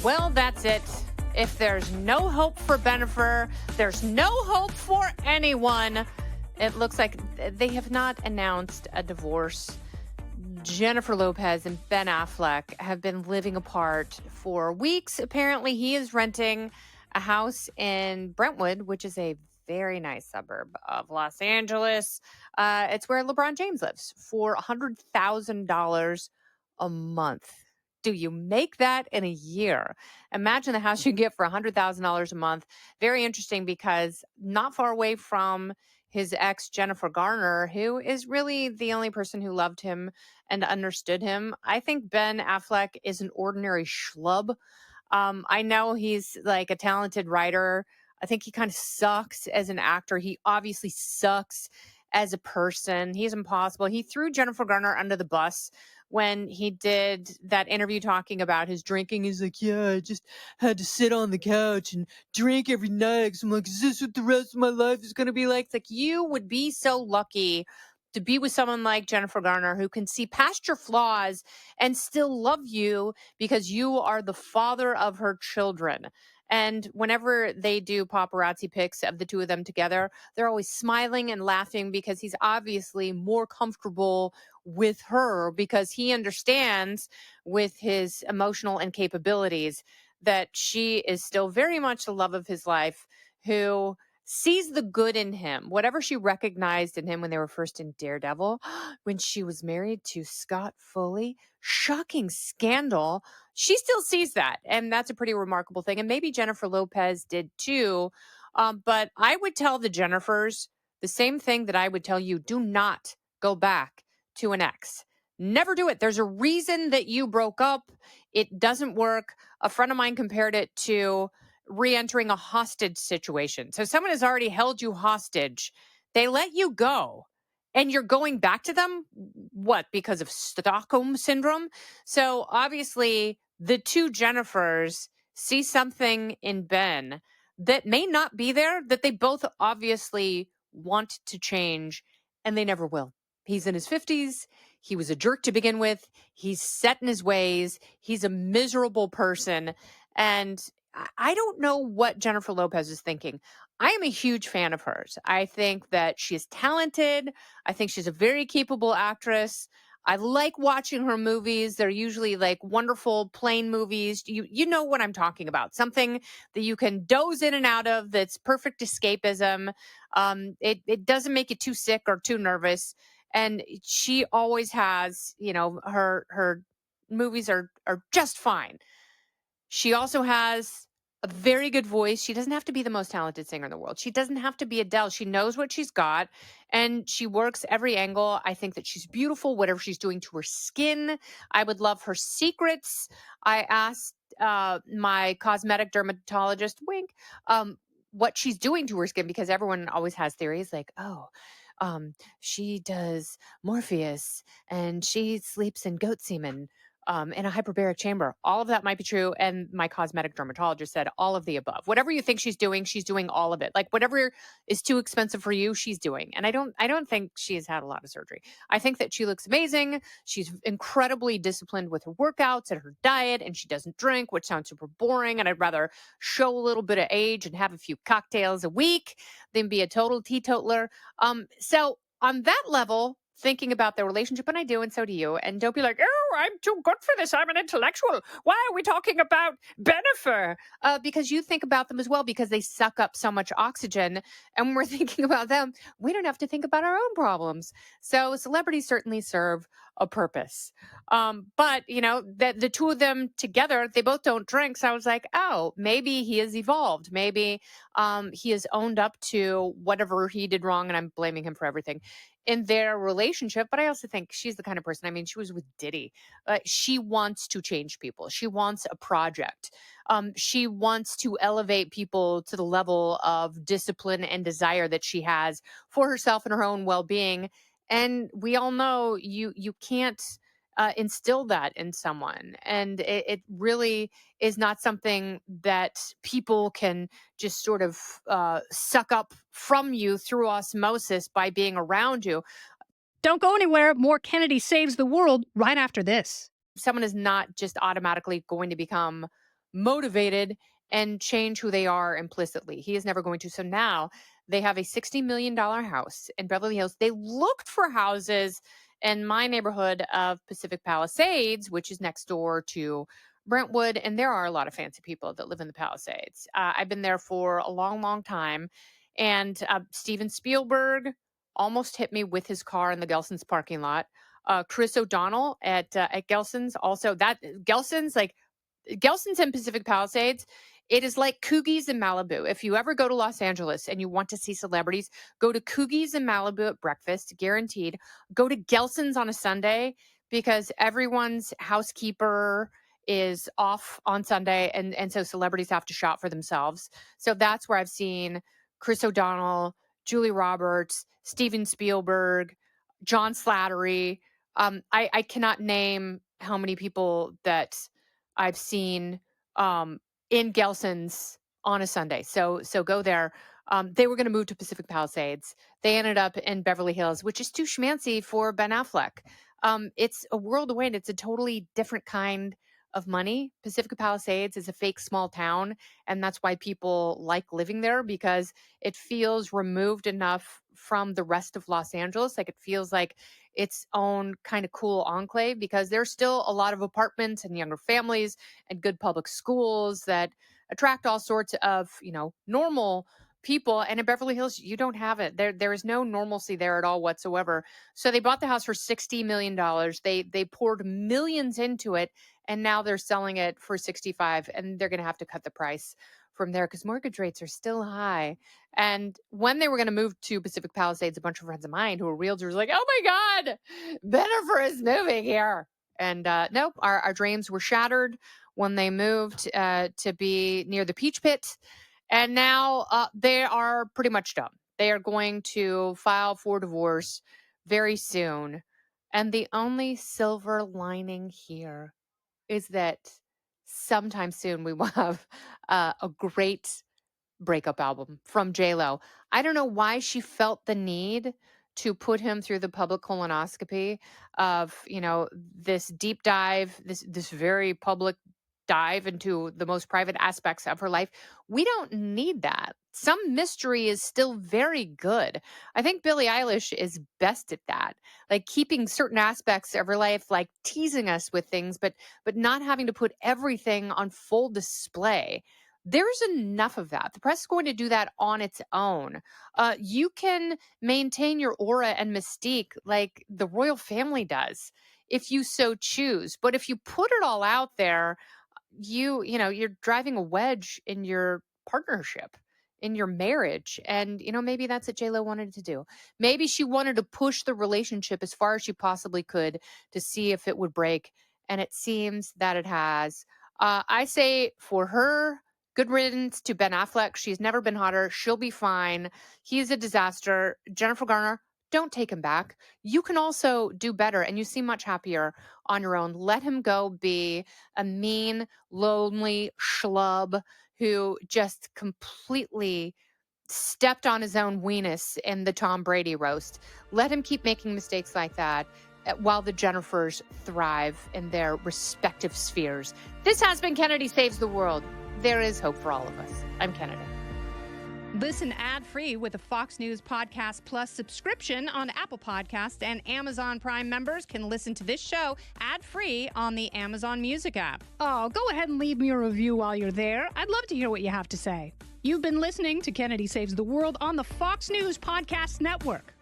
Well, that's it. If there's no hope for Bennifer, there's no hope for anyone. It looks like they have not announced a divorce. Jennifer Lopez and Ben Affleck have been living apart for weeks. Apparently, he is renting a house in Brentwood, which is a very nice suburb of Los Angeles. It's where LeBron James lives for $100,000 a month. Do you make that in a year? Imagine the house you get for $100,000 a month. Very interesting because not far away from his ex, Jennifer Garner, who is really the only person who loved him and understood him. I think Ben Affleck is an ordinary schlub. I know he's like a talented writer. I think he kind of sucks as an actor. He obviously sucks as a person. He's impossible. He threw Jennifer Garner under the bus when he did that interview talking about his drinking. He's like, yeah, I just had to sit on the couch and drink every night. 'Cause I'm like, is this what the rest of my life is going to be like? It's like, you would be so lucky to be with someone like Jennifer Garner who can see past your flaws and still love you because you are the father of her children. And whenever they do paparazzi pics of the two of them together, they're always smiling and laughing because he's obviously more comfortable with her because he understands with his emotional and capabilities that she is still very much the love of his life, who sees the good in him, whatever she recognized in him when they were first in Daredevil, when she was married to Scott Foley. Shocking scandal. She still sees that. And that's a pretty remarkable thing. And maybe Jennifer Lopez did too. But I would tell the Jennifers the same thing that I would tell you: do not go back to an ex. Never do it. There's a reason that you broke up. It doesn't work. A friend of mine compared it to re-entering a hostage situation. So someone has already held you hostage. They let you go and you're going back to them. What? Because of Stockholm syndrome? So obviously the two Jennifers see something in Ben that may not be there, that they both obviously want to change, and they never will. He's in his 50s. He was a jerk to begin with. He's set in his ways. He's a miserable person. And I don't know what Jennifer Lopez is thinking. I am a huge fan of hers. I think that she is talented. I think she's a very capable actress. I like watching her movies. They're usually like wonderful, plain movies. You know what I'm talking about. Something that you can doze in and out of, that's perfect escapism. It doesn't make you too sick or too nervous. And she always has, her movies are just fine. She also has a very good voice. She doesn't have to be the most talented singer in the world. She doesn't have to be Adele. She knows what she's got and she works every angle. I think that she's beautiful, whatever she's doing to her skin. I would love her secrets. I asked my cosmetic dermatologist, wink, what she's doing to her skin, because everyone always has theories like, oh, she does Morpheus and she sleeps in goat semen in a hyperbaric chamber. All of that might be true. And my cosmetic dermatologist said all of the above. Whatever you think she's doing all of it. Like whatever is too expensive for you, she's doing. And I don't think she has had a lot of surgery. I think that she looks amazing. She's incredibly disciplined with her workouts and her diet, and she doesn't drink, which sounds super boring. And I'd rather show a little bit of age and have a few cocktails a week than be a total teetotaler. So on that level, thinking about their relationship, and I do, and so do you. And don't be like, oh, I'm too good for this. I'm an intellectual. Why are we talking about Bennifer? Because you think about them as well, because they suck up so much oxygen. And when we're thinking about them, we don't have to think about our own problems. So celebrities certainly serve a purpose. But, the two of them together, they both don't drink. So I was like, oh, maybe he has evolved. Maybe he has owned up to whatever he did wrong, and I'm blaming him for everything in their relationship. But I also think she's the kind of person, she was with Diddy. She wants to change people. She wants a project. She wants to elevate people to the level of discipline and desire that she has for herself and her own well-being. And we all know you can't instill that in someone. And it really is not something that people can just sort of suck up from you through osmosis by being around you. Don't go anywhere. More Kennedy Saves the World right after this. Someone is not just automatically going to become motivated and change who they are implicitly. He is never going to. So now they have a $60 million house in Beverly Hills. They looked for houses in my neighborhood of Pacific Palisades, which is next door to Brentwood. And there are a lot of fancy people that live in the Palisades. I've been there for a long, long time. And Steven Spielberg almost hit me with his car in the Gelson's parking lot. Chris O'Donnell at Gelson's also. That Gelson's, like Gelson's in Pacific Palisades, it is like Coogie's in Malibu. If you ever go to Los Angeles and you want to see celebrities, go to Coogie's in Malibu at breakfast, guaranteed. Go to Gelson's on a Sunday because everyone's housekeeper is off on Sunday, and so celebrities have to shop for themselves. So that's where I've seen Chris O'Donnell, Julie Roberts, Steven Spielberg, John Slattery. I cannot name how many people that I've seen in Gelson's on a Sunday. So go there. They were going to move to Pacific Palisades. They ended up in Beverly Hills, which is too schmancy for Ben Affleck. It's a world away, and it's a totally different kind of money. Pacific Palisades is a fake small town, and that's why people like living there, because it feels removed enough from the rest of Los Angeles. Like it feels like its own kind of cool enclave, because there's still a lot of apartments and younger families and good public schools that attract all sorts of, normal people. And in Beverly Hills, you don't have it. There is no normalcy there at all whatsoever. So they bought the house for $60 million. They poured millions into it, and now they're selling it for 65, and they're going to have to cut the price from there because mortgage rates are still high. And when they were going to move to Pacific Palisades, a bunch of friends of mine who were realtors were like, oh my God, Bennifer is moving here. And nope, our dreams were shattered when they moved to be near the Peach Pit. And now they are pretty much done. They are going to file for divorce very soon. And the only silver lining here is that sometime soon we will have a great breakup album from J-Lo. I don't know why she felt the need to put him through the public colonoscopy of, this deep dive, this very public dive into the most private aspects of her life. We don't need that. Some mystery is still very good. I think Billie Eilish is best at that, like keeping certain aspects of her life, like teasing us with things, but not having to put everything on full display. There's enough of that. The press is going to do that on its own. You can maintain your aura and mystique like the royal family does if you so choose. But if you put it all out there, you're driving a wedge in your partnership, in your marriage. And, maybe that's what J-Lo wanted to do. Maybe she wanted to push the relationship as far as she possibly could to see if it would break. And it seems that it has. I say for her, good riddance to Ben Affleck. She's never been hotter. She'll be fine. He's a disaster. Jennifer Garner, don't take him back. You can also do better, and you seem much happier on your own. Let him go be a mean, lonely schlub who just completely stepped on his own weenus in the Tom Brady roast. Let him keep making mistakes like that while the Jennifers thrive in their respective spheres. This has been Kennedy Saves the World. There is hope for all of us. I'm Kennedy. Listen ad-free with a Fox News Podcast Plus subscription on Apple Podcasts, and Amazon Prime members can listen to this show ad-free on the Amazon Music app. Oh, go ahead and leave me a review while you're there. I'd love to hear what you have to say. You've been listening to Kennedy Saves the World on the Fox News Podcast Network.